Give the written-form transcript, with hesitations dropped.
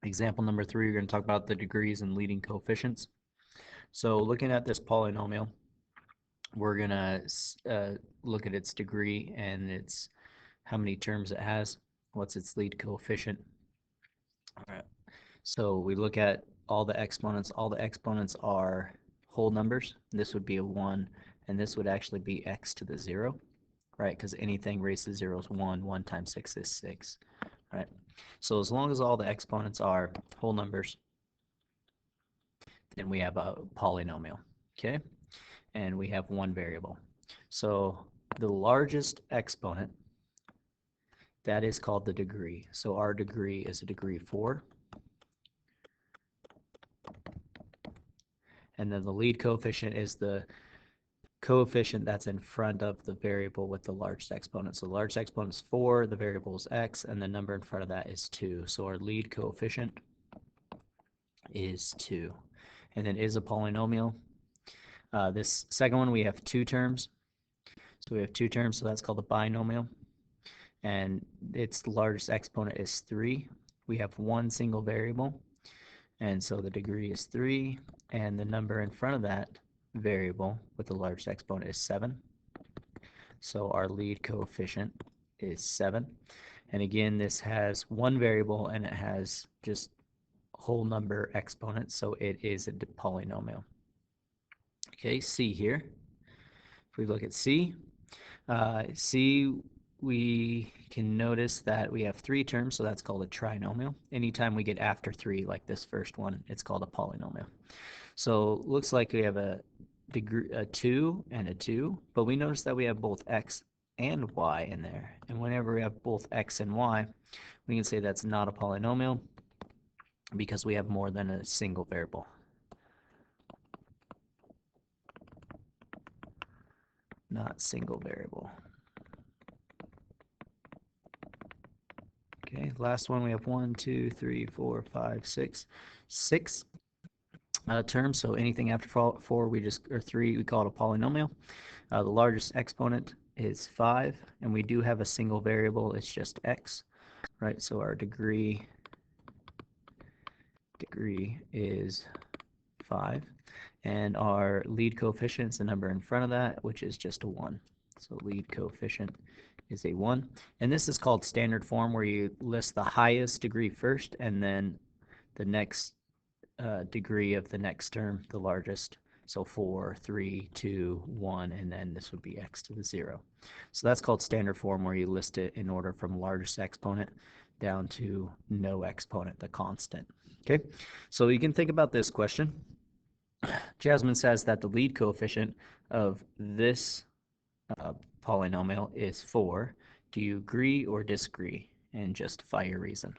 Example number 3, we're going to talk about the degrees and leading coefficients. So looking at this polynomial, we're going to look at its degree and its how many terms it has, what's its lead coefficient. All right. So we look at all the exponents. All the exponents are whole numbers. This would be a 1, and this would actually be x to the 0, right? Because anything raised to 0 is 1. 1 times 6 is 6, right? So as long as all the exponents are whole numbers, then we have a polynomial, okay? And we have one variable. So the largest exponent, that is called the degree. So our degree is a degree 4. And then the lead coefficient is the coefficient that's in front of the variable with the largest exponent. So the largest exponent is 4, the variable is x, and the number in front of that is 2. So our lead coefficient is 2. And then is a polynomial. This second one, we have 2 terms. So we have 2 terms, so that's called a binomial. And its largest exponent is 3. We have one single variable, and so the degree is 3, and the number in front of that variable with the largest exponent is 7. So our lead coefficient is 7. And again, this has one variable and it has just whole number exponents, so it is a polynomial. Okay, C here. If we look at C, C, we can notice that we have 3 terms, so that's called a trinomial. Anytime we get after 3, like this first one, it's called a polynomial. So looks like we have a 2 and a 2, but we notice that we have both x and y in there. And whenever we have both x and y, we can say that's not a polynomial because we have more than a single variable. Not single variable. Okay, last one, we have 1, 2, 3, 4, 5, 6. 6 terms, so anything after 4 or 3, we call it a polynomial. The largest exponent is 5, and we do have a single variable, it's just x, right? So our degree is 5, and our lead coefficient is the number in front of that, which is just a 1. So lead coefficient is a 1, and this is called standard form, where you list the highest degree first and then the next degree of the next term, the largest. So 4, 3, 2, 1, and then this would be x to the 0. So that's called standard form, where you list it in order from largest exponent down to no exponent, the constant. Okay, so you can think about this question. Jasmine says that the lead coefficient of this polynomial is 4. Do you agree or disagree? And justify your reason.